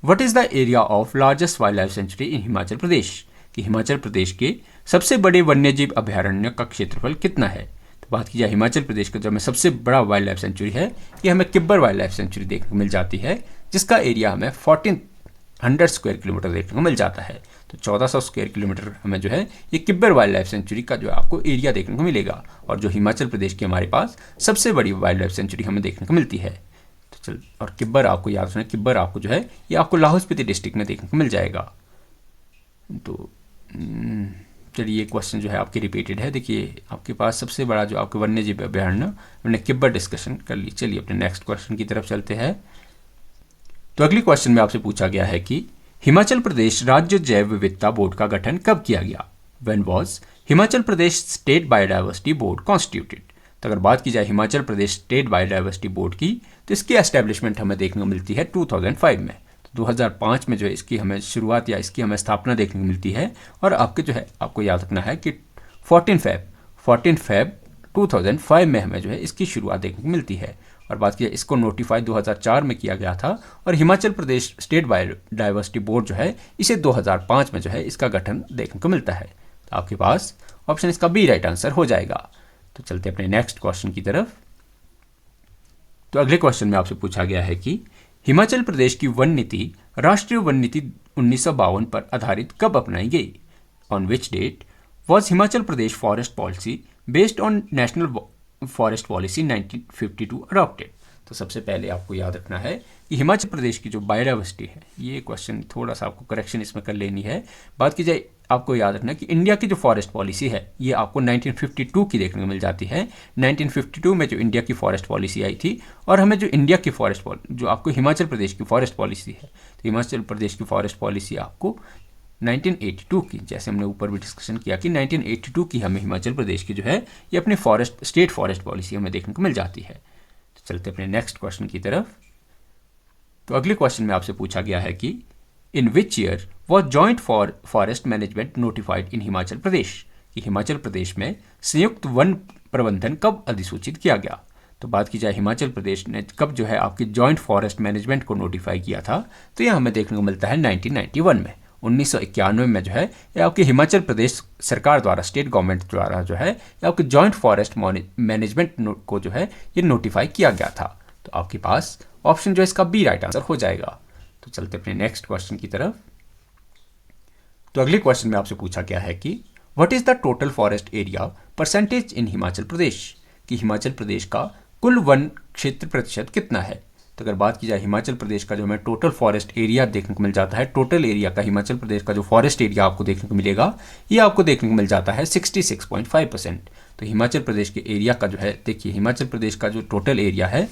Speaker 1: what is the area of largest wild life sanctuary in Himachal Pradesh, कि हिमाचल प्रदेश के सबसे बड़े वन्यजीव अभयारण्य का क्षेत्रफल कितना है। बात की जाए हिमाचल प्रदेश का जो हमें सबसे बड़ा वाइल्ड लाइफ सेंचुरी है, ये हमें किब्बर वाइल्ड लाइफ सेंचुरी देखने को मिल जाती है, जिसका एरिया हमें 1400 स्क्वायर किलोमीटर देखने को मिल जाता है। तो 1400 स्क्वायर किलोमीटर हमें जो है ये किब्बर वाइल्ड लाइफ सेंचुरी का जो आपको एरिया देखने को मिलेगा। और जो हिमाचल प्रदेश की हमारे पास सबसे बड़ी वाइल्ड लाइफ सेंचुरी हमें देखने को मिलती है। तो चल, और किब्बर आपको याद रखना, किब्बर आपको जो है ये आपको लाहौल स्पीति डिस्ट्रिक्ट में देखने को मिल जाएगा। तो चलिए ये क्वेश्चन जो है आपके रिपीटेड है। देखिए आपके पास सबसे बड़ा जो आपके वन्यजीव अभयारण्य, हमने किब्बत डिस्कशन कर ली। चलिए अपने नेक्स्ट क्वेश्चन की तरफ चलते हैं। तो अगली क्वेश्चन में आपसे पूछा गया है कि हिमाचल प्रदेश राज्य जैव विविधता बोर्ड का गठन कब किया गया? When was Himachal Pradesh state biodiversity board constituted? तो अगर बात की जाए हिमाचल प्रदेश स्टेट बायोडाइवर्सिटी बोर्ड की, तो इसकी एस्टेब्लिशमेंट हमें देखने को मिलती है 2005 में। तो 2005 में जो है इसकी हमें शुरुआत या इसकी हमें स्थापना देखने को मिलती है। और आपके जो है आपको याद रखना है कि 14 फेब 2005 में हमें जो है इसकी शुरुआत देखने को मिलती है। और बात की जाए इसको नोटिफाई 2004 में किया गया था, और Himachal Pradesh state biodiversity board जो है इसे 2005 में जो है इसका गठन देखने को मिलता है। तो आपके पास ऑप्शन इसका बी राइट आंसर हो जाएगा। तो चलते अपने नेक्स्ट क्वेश्चन की तरफ। तो अगले क्वेश्चन में आपसे पूछा गया है कि हिमाचल प्रदेश की वन नीति राष्ट्रीय वन नीति 1952 पर आधारित कब अपनाई गई? On which date was Himachal Pradesh forest policy based on national forest policy 1952 adopted? तो सबसे पहले आपको याद रखना है कि हिमाचल प्रदेश की जो बायोडाइवर्सिटी है, ये क्वेश्चन थोड़ा सा आपको करेक्शन इसमें कर लेनी है। बात की जाए आपको याद रखना है कि इंडिया की जो फॉरेस्ट पॉलिसी है ये आपको 1952 की देखने को मिल जाती है। 1952 में जो इंडिया की फॉरेस्ट पॉलिसी आई थी, और हमें जो इंडिया की फॉरेस्ट जो आपको हिमाचल प्रदेश की फॉरेस्ट पॉलिसी है, तो हिमाचल प्रदेश की फॉरेस्ट पॉलिसी आपको 1982 की, जैसे हमने ऊपर भी डिस्कशन किया कि 1982 की हमें हिमाचल प्रदेश की जो है ये अपनी स्टेट फॉरेस्ट पॉलिसी हमें देखने को मिल जाती है। तो चलते अपने नेक्स्ट क्वेश्चन की तरफ। तो अगले क्वेश्चन में आपसे पूछा गया है कि in which year was joint forest management notified in Himachal Pradesh? कि हिमाचल प्रदेश में संयुक्त वन प्रबंधन कब अधिसूचित किया गया? तो बात की जाए हिमाचल प्रदेश ने कब जो है आपकी जॉइंट फॉरेस्ट मैनेजमेंट को नोटिफाई किया था, तो यह हमें देखने को मिलता है 1991 में। 1991 में जो है ये आपके हिमाचल प्रदेश सरकार द्वारा, स्टेट गवर्नमेंट द्वारा जो है ये आपके जॉइंट फॉरेस्ट मैनेजमेंट को जो है ये नोटिफाई किया गया था। तो आपके पास ऑप्शन जो है इसका बी राइट आंसर हो जाएगा। तो चलते अपने नेक्स्ट क्वेश्चन की तरफ। तो अगले क्वेश्चन में आपसे पूछा गया है कि what is the total forest area percentage in Himachal Pradesh? कि हिमाचल प्रदेश का कुल वन क्षेत्र प्रतिशत कितना है? तो अगर बात की जाए हिमाचल प्रदेश का जो हमें टोटल फॉरेस्ट एरिया देखने को मिल जाता है, टोटल एरिया का हिमाचल प्रदेश का जो फॉरेस्ट एरिया आपको देखने को मिलेगा, ये आपको देखने को मिल जाता है 66.5%। तो हिमाचल प्रदेश के एरिया का जो है, देखिए हिमाचल प्रदेश का जो टोटल एरिया है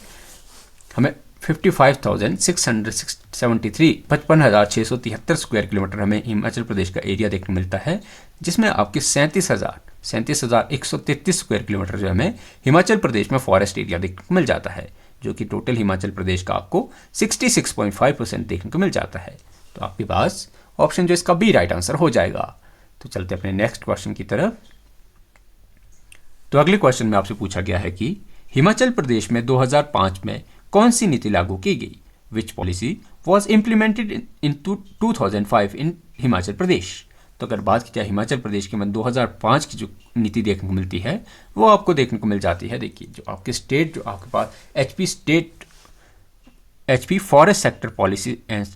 Speaker 1: हमें 55,673 स्क्वायर किलोमीटर हमें हिमाचल प्रदेश का एरिया देखने को मिलता है, जिसमें आपके 37,133 स्क्वायर किलोमीटर जो हमें हिमाचल प्रदेश में फॉरेस्ट एरिया देखने को मिल जाता है, जो कि टोटल हिमाचल प्रदेश का आपको 66.5% देखने को मिल जाता है। तो आपके पास ऑप्शन जो इसका बी राइट आंसर हो जाएगा। तो चलते अपने नेक्स्ट क्वेश्चन की तरफ। तो अगले क्वेश्चन में आपसे पूछा गया है कि हिमाचल प्रदेश में 2005 में कौन सी नीति लागू की गई? विच पॉलिसी वॉज इम्प्लीमेंटेड इन 2005 इन हिमाचल प्रदेश? तो अगर बात की जाए हिमाचल प्रदेश की में 2005 की जो नीति देखने को मिलती है वो आपको देखने को मिल जाती है। देखिए जो आपके स्टेट, जो आपके पास HP forest sector policy and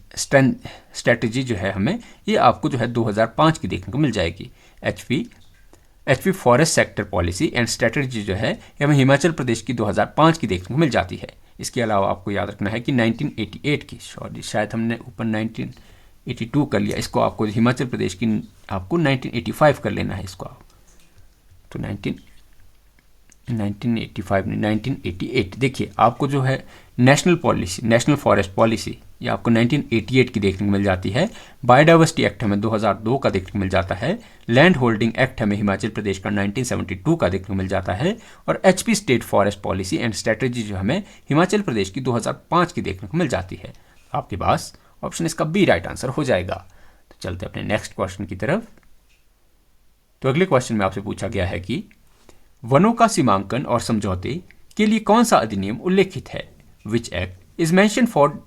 Speaker 1: strategy जो है हमें ये आपको जो है 2005 की देखने को मिल जाएगी। HP forest sector policy and strategy जो है ये हमें हिमाचल प्रदेश की 2005 की देखने को मिल जाती है। इसके अलावा आपको याद रखना है कि 1988 की, सॉरी शायद हमने ऊपर 1982 कर लिया, इसको आपको हिमाचल प्रदेश की आपको 1985 कर लेना है इसको आप। तो 1988 देखिए आपको जो है नेशनल फॉरेस्ट पॉलिसी ये आपको 1988 की देखने को मिल जाती है। बायोडाइवर्सिटी एक्ट हमें 2002 का देखने को मिल जाता है। लैंड होल्डिंग एक्ट हमें हिमाचल प्रदेश का 1972 का देखने को मिल जाता है। और HP state forest policy and strategy जो हमें हिमाचल प्रदेश की 2005 की देखने को मिल जाती है। आपके पास ऑप्शन इसका बी राइट आंसर हो जाएगा। तो चलते अपने नेक्स्ट क्वेश्चन की तरफ। तो अगले क्वेश्चन में आपसे पूछा गया है कि वनों का सीमांकन और समझौते के लिए कौन सा अधिनियम उल्लेखित है? Which act is mention for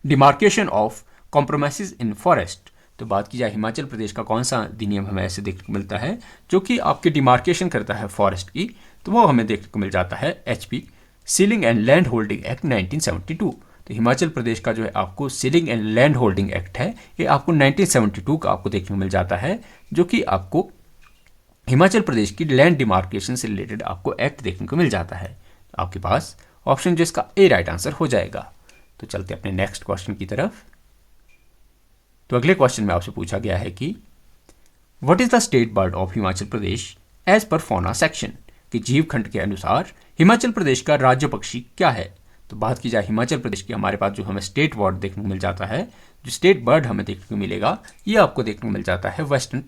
Speaker 1: demarcation of compromises in forest? तो बात की जाए हिमाचल प्रदेश का कौन सा अधिनियम हमें ऐसे देखने को मिलता है जो कि आपके डिमार्केशन करता है फॉरेस्ट की, तो वो हमें देखने को मिल जाता है HP ceiling and land holding act 1972। तो हिमाचल प्रदेश का जो है आपको ceiling and land holding act है ये आपको 1972 का आपको देखने को मिल जाता है, जो कि आपको हिमाचल प्रदेश की लैंड डिमार्केशन से रिलेटेड आपको एक्ट देखने को मिल जाता है। आपके पास ऑप्शन जो इसका ए राइट आंसर हो जाएगा। तो चलते अपने नेक्स्ट क्वेश्चन की तरफ। तो अगले क्वेश्चन में आपसे पूछा गया है कि what is the state bird of Himachal Pradesh as per fauna section, कि जीव खंड के अनुसार हिमाचल प्रदेश का राज्य पक्षी क्या है। तो बात की जाए हिमाचल प्रदेश की, हमारे पास जो हमें स्टेट बर्ड देखने को मिल जाता है, जो स्टेट बर्ड हमें देखने को मिलेगा, ये आपको देखने को मिल जाता है वेस्टर्न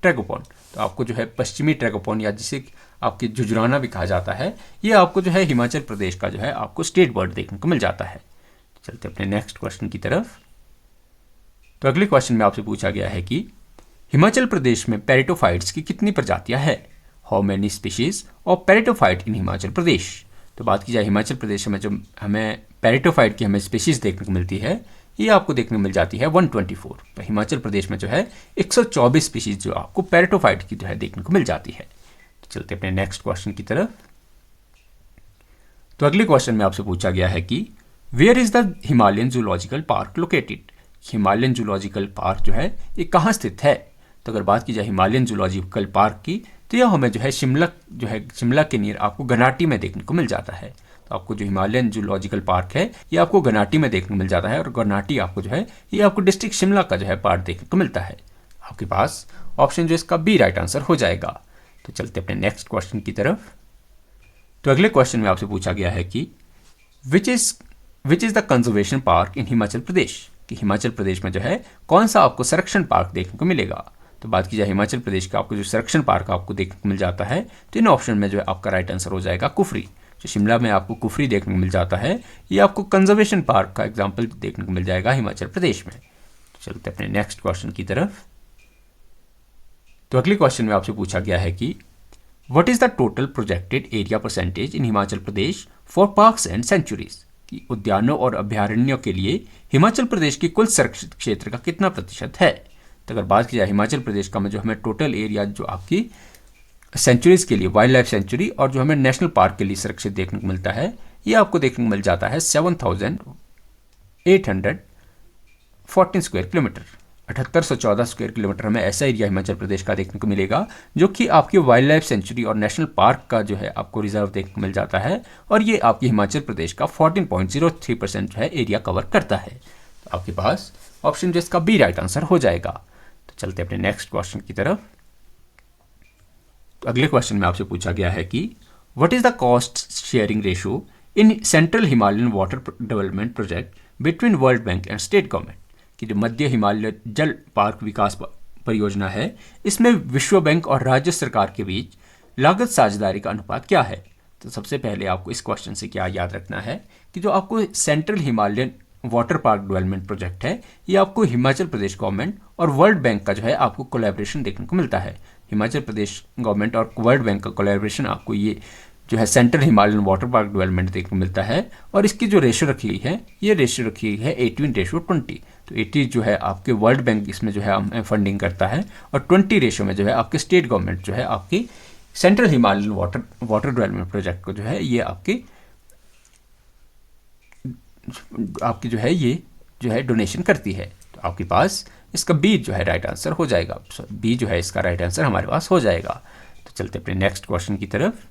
Speaker 1: ट्रैगोपॉन। तो आपको जो है पश्चिमी ट्रैगोपॉन, या जिसे आपके जुजराना भी कहा जाता है, ये आपको जो है हिमाचल प्रदेश का जो है आपको स्टेट बर्ड देखने को मिल जाता है। चलते अपने नेक्स्ट क्वेश्चन की तरफ। तो अगले क्वेश्चन में आपसे पूछा गया है कि हिमाचल प्रदेश में पैरेटोफाइट्स की कितनी प्रजातियां हैं। हाउ मेनी स्पीशीज ऑफ पैरेटोफाइट इन हिमाचल प्रदेश। तो बात की जाए हिमाचल प्रदेश में जो हमें पैरेटोफाइट की हमें स्पीशीज देखने को मिलती है, ये आपको देखने को मिल जाती है 124। तो हिमाचल प्रदेश में जो है 124 स्पीशीज जो आपको पैरेटोफाइट की जो है देखने को मिल जाती है। तो चलते अपने नेक्स्ट क्वेश्चन की तरफ। तो अगले क्वेश्चन में आपसे पूछा गया है कि where is the Himalayan zoological park located. Himalayan zoological park जो है ये कहाँ स्थित है। तो अगर बात की जाए हिमालयन जूलॉजिकल पार्क की, तो यह हमें जो है शिमला के नियर आपको घनाटी में देखने को मिल जाता है। तो आपको जो हिमालयन जूलॉजिकल पार्क है ये आपको घनाटी में देखने को मिल जाता है, और घनाटी आपको जो है ये आपको डिस्ट्रिक्ट शिमला का जो है पार्ट देखने को मिलता है। आपके पास ऑप्शन जो इसका बी राइट आंसर हो जाएगा। तो चलते अपने नेक्स्ट क्वेश्चन की तरफ। तो अगले क्वेश्चन में आपसे पूछा गया है कि which is the conservation park in Himachal Pradesh, कि हिमाचल प्रदेश में जो है कौन सा आपको संरक्षण पार्क देखने को मिलेगा। तो बात की जाए हिमाचल प्रदेश का आपको जो संरक्षण पार्क आपको देखने को मिल जाता है, तो इन ऑप्शन में जो है आपका राइट आंसर हो जाएगा कुफरी। जो शिमला में आपको कुफरी देखने को मिल जाता है, ये आपको कंजर्वेशन पार्क का एग्जाम्पल देखने को मिल जाएगा हिमाचल प्रदेश में। तो चलते अपने नेक्स्ट क्वेश्चन की तरफ। तो अगले क्वेश्चन में आपसे पूछा गया है कि what is the total projected area percentage in Himachal Pradesh for parks and sanctuaries, कि उद्यानों और अभ्यारण्यों के लिए हिमाचल प्रदेश की कुल संरक्षित क्षेत्र का कितना प्रतिशत है। तो अगर बात की जाए हिमाचल प्रदेश का में जो हमें टोटल एरिया जो आपकी सेंचुरीज के लिए, वाइल्ड लाइफ सेंचुरी और जो हमें नेशनल पार्क के लिए संरक्षित देखने को मिलता है, ये आपको देखने को मिल जाता है 7,814 स्क्वायर किलोमीटर। 7814 स्क्वायर किलोमीटर हमें ऐसा एरिया हिमाचल प्रदेश का देखने को मिलेगा जो कि आपकी वाइल्ड लाइफ सेंचुरी और नेशनल पार्क का जो है आपको रिजर्व देखने को मिल जाता है, और ये आपकी हिमाचल प्रदेश का 14.03% जो है एरिया कवर करता है। तो आपके पास ऑप्शन जो इसका बी राइट आंसर हो जाएगा। तो चलते अपने नेक्स्ट क्वेश्चन की तरफ। तो अगले क्वेश्चन में आपसे पूछा गया है कि what is the cost sharing ratio in central Himalayan water development project between world bank and state government, कि जो मध्य हिमालय जल पार्क विकास परियोजना है, इसमें विश्व बैंक और राज्य सरकार के बीच लागत साझेदारी का अनुपात क्या है। तो सबसे पहले आपको इस क्वेश्चन से क्या याद रखना है कि जो आपको central Himalayan water park development project है, ये आपको हिमाचल प्रदेश गवर्नमेंट और वर्ल्ड बैंक का जो है आपको कोलैबोरेशन देखने को मिलता है। हिमाचल प्रदेश गवर्नमेंट और वर्ल्ड बैंक का कोलैबोरेशन आपको ये जो है central Himalayan water park development देखने को मिलता है, और इसकी जो रेशियो रखी हुई है, ये रेशियो रखी हुई है 18:20। तो 80 जो है आपके वर्ल्ड बैंक इसमें जो है हमें फंडिंग करता है, और 20 रेशियो में जो है आपके स्टेट गवर्नमेंट जो है आपकी central Himalayan water development project को जो है ये आपकी जो है ये जो है डोनेशन करती है। तो आपके पास इसका बी जो है राइट आंसर हो जाएगा। बी जो है इसका राइट आंसर हमारे पास हो जाएगा। तो चलते अपने नेक्स्ट क्वेश्चन की तरफ।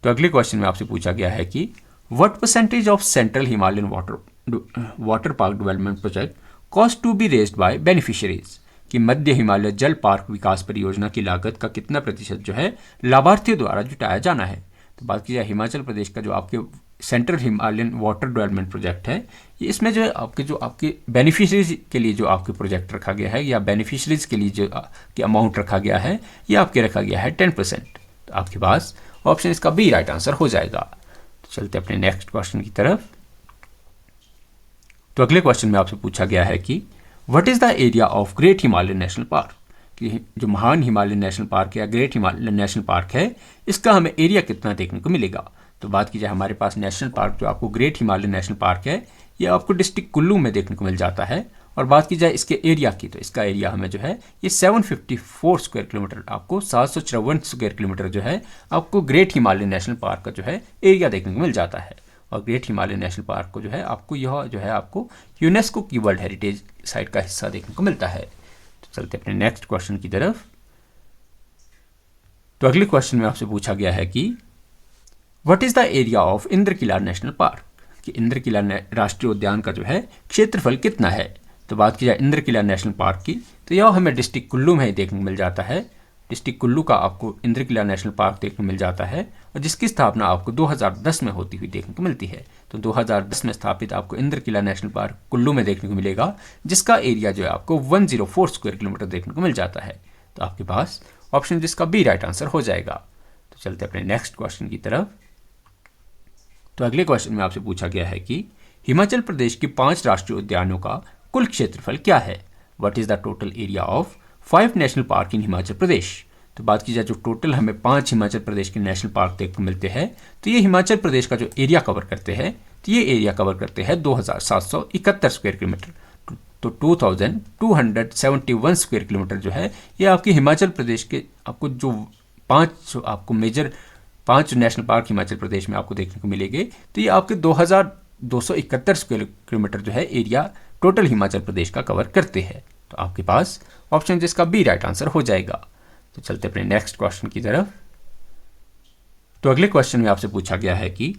Speaker 1: तो अगले क्वेश्चन में आपसे पूछा गया है कि what percentage of central Himalayan water park development project cost to be raised by beneficiaries, कि मध्य हिमालय जल पार्क विकास परियोजना की लागत का कितना प्रतिशत जो है लाभार्थियों द्वारा जुटाया जाना है। तो बात की जाए हिमाचल प्रदेश का जो आपके central Himalayan water development project है, इसमें जो है आपके बेनिफिशरीज के लिए जो आपके प्रोजेक्ट रखा गया है, या बेनिफिशरीज के लिए जो अमाउंट रखा गया है, ये आपके रखा गया है 10%। तो आपके पास ऑप्शन इसका बी राइट आंसर हो जाएगा। तो चलते अपने नेक्स्ट क्वेश्चन की तरफ। तो अगले क्वेश्चन में आपसे पूछा गया है कि what is the area of great Himalayan national park, कि जो महान हिमालयन नेशनल पार्क या ग्रेट हिमालयन नेशनल पार्क है, इसका हमें एरिया कितना देखने को मिलेगा। तो बात की जाए हमारे पास नेशनल पार्क जो आपको ग्रेट हिमालयन नेशनल पार्क है, ये आपको डिस्ट्रिक्ट कुल्लू में देखने को मिल जाता है। और बात की जाए इसके एरिया की, तो इसका एरिया हमें जो है ये 754 स्क्वायर किलोमीटर, आपको 754 स्क्वायर किलोमीटर जो है आपको ग्रेट हिमालयन नेशनल पार्क का जो है एरिया देखने को मिल जाता है। और ग्रेट हिमालयन नेशनल पार्क को जो है आपको यह जो है आपको यूनेस्को की वर्ल्ड हेरिटेज साइट का हिस्सा देखने को मिलता है। तो चलते अपने नेक्स्ट क्वेश्चन की तरफ। तो अगले क्वेश्चन में आपसे पूछा गया है कि what is the area of Indrakila national park, कि इंद्रकिला राष्ट्रीय उद्यान का जो है क्षेत्रफल कितना है। तो बात की जाए इंद्र किला नेशनल पार्क की, तो यह हमें डिस्ट्रिक्ट कुल्लू में ही देखने को मिल जाता है। डिस्ट्रिक्ट कुल्लू का आपको इंद्र किला नेशनल पार्क देखने को मिल जाता है और जिसकी स्थापना आपको 2010 में होती हुई देखने को मिलती है। तो 2010 में स्थापित आपको इंद्र किला नेशनल पार्क कुल्लू में देखने को मिलेगा, जिसका एरिया जो है आपको 104 स्क्वायर किलोमीटर देखने को मिल जाता है। तो आपके पास ऑप्शन जिसका बी राइट आंसर हो जाएगा। तो चलते अपने नेक्स्ट क्वेश्चन की तरफ। तो अगले क्वेश्चन में आपसे पूछा गया है कि हिमाचल प्रदेश के 5 राष्ट्रीय उद्यानों का कुल क्षेत्रफल क्या है? What is the total area of 5 national park in Himachal Pradesh? तो बात की जाए जो टोटल हमें 5 हिमाचल प्रदेश के नेशनल पार्क देखने को मिलते हैं, तो ये हिमाचल प्रदेश का जो एरिया कवर करते हैं, तो ये एरिया कवर करते हैं 2771 स्क्वायर किलोमीटर। तो 2271 स्क्वायर किलोमीटर जो है ये आपके हिमाचल प्रदेश के आपको जो 5 आपको major 5 national park Himachal Pradesh में आपको देखने को मिलेंगे, तो ये आपके 2271 स्क्वायर किलोमीटर जो है एरिया टोटल हिमाचल प्रदेश का कवर करते हैं। तो आपके पास ऑप्शन जिसका बी राइट आंसर हो जाएगा। तो चलते अपने नेक्स्ट क्वेश्चन की तरफ। तो अगले क्वेश्चन में आपसे पूछा गया है कि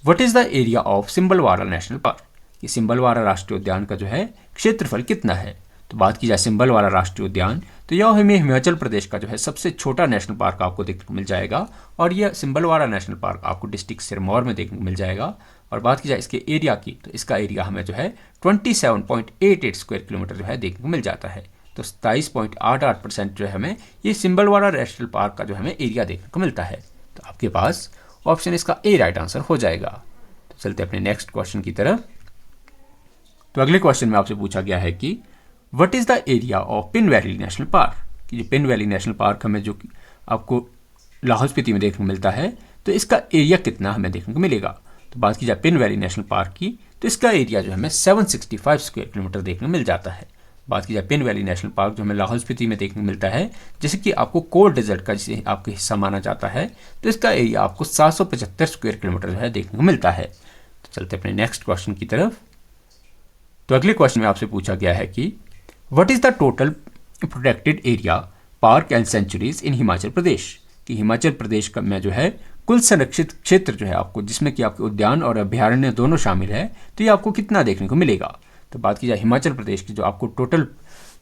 Speaker 1: what is the area of Simbalbara national park? ये सिंबलवाड़ा राष्ट्रीय उद्यान का जो है क्षेत्रफल कितना है? तो बात की जाए सिंबलवाड़ा राष्ट्रीय उद्यान, तो यह हमें हिमाचल प्रदेश का जो है सबसे छोटा नेशनल पार्क आपको देखने को मिल जाएगा और यह सिंबलवाड़ा नेशनल पार्क आपको डिस्ट्रिक्ट सिरमौर में देखने को मिल जाएगा। और बात की जाए इसके एरिया की, तो इसका एरिया हमें जो है 27.88 स्क्वायर किलोमीटर जो है देखने को मिल जाता है। तो 27.88% जो है हमें ये सिंबलवाड़ा नेशनल पार्क का जो हमें एरिया देखने को मिलता है। तो आपके पास ऑप्शन इसका ए राइट आंसर हो जाएगा। तो चलते अपने नेक्स्ट क्वेश्चन की तरफ। तो अगले क्वेश्चन में आपसे पूछा गया है कि what is the area of pin valley national park? कि जो पिन वैली नेशनल पार्क हमें जो आपको लाहौल स्पीति में देखने को मिलता है, तो इसका एरिया कितना हमें देखने को मिलेगा? तो बात की जाए पिन वैली नेशनल पार्क की, तो इसका एरिया जो हमें 765 स्क्वायर किलोमीटर देखने को मिल जाता है। बात की जाए पिन वैली नेशनल पार्क जो हमें लाहौल स्पीति में देखने को मिलता है, जैसे कि आपको कोल्ड डेजर्ट का जिसे आपका हिस्सा माना जाता है, तो इसका एरिया आपको 775 स्क्वायर किलोमीटर जो है देखने को मिलता है। तो चलते अपने नेक्स्ट क्वेश्चन की तरफ। तो अगले क्वेश्चन में आपसे पूछा गया है कि what is the total protected area park and sanctuaries in Himachal Pradesh? कि हिमाचल प्रदेश का में जो है कुल संरक्षित क्षेत्र जो है आपको, जिसमें कि आपके उद्यान और अभ्यारण्य दोनों शामिल है, तो ये आपको कितना देखने को मिलेगा? तो बात की जाए हिमाचल प्रदेश की जो आपको टोटल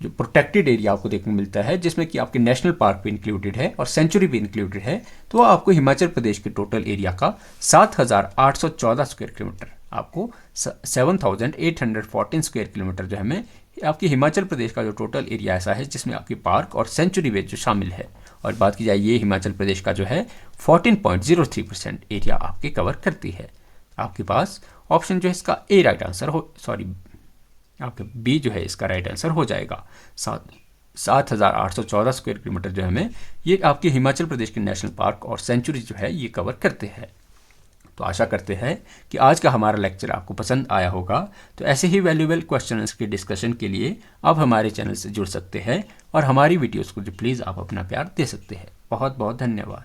Speaker 1: जो प्रोटेक्टेड एरिया आपको देखने को मिलता है, जिसमें कि आपके नेशनल पार्क भी इंक्लूडेड है और सेंचुरी भी इंक्लूडेड है, तो आपको हिमाचल प्रदेश के टोटल एरिया का 7814 स्क्वायर किलोमीटर, आपको 7814 स्क्वायर किलोमीटर जो हमें आपकी हिमाचल प्रदेश का जो टोटल एरिया ऐसा है जिसमें आपकी पार्क और सेंचुरी वे जो शामिल है। और बात की जाए ये हिमाचल प्रदेश का जो है 14.03% एरिया आपके कवर करती है। आपके पास ऑप्शन जो है इसका ए राइट आंसर हो, सॉरी आपके बी जो है इसका राइट आंसर हो जाएगा। 7814 स्क्वायर किलोमीटर जो हमें ये आपके हिमाचल प्रदेश के नेशनल पार्क और सेंचुरी जो है ये कवर करते हैं। तो आशा करते हैं कि आज का हमारा लेक्चर आपको पसंद आया होगा। तो ऐसे ही वैल्यूएबल क्वेश्चंस के डिस्कशन के लिए आप हमारे चैनल से जुड़ सकते हैं और हमारी वीडियोस को जो प्लीज़ आप अपना प्यार दे सकते हैं। बहुत बहुत धन्यवाद।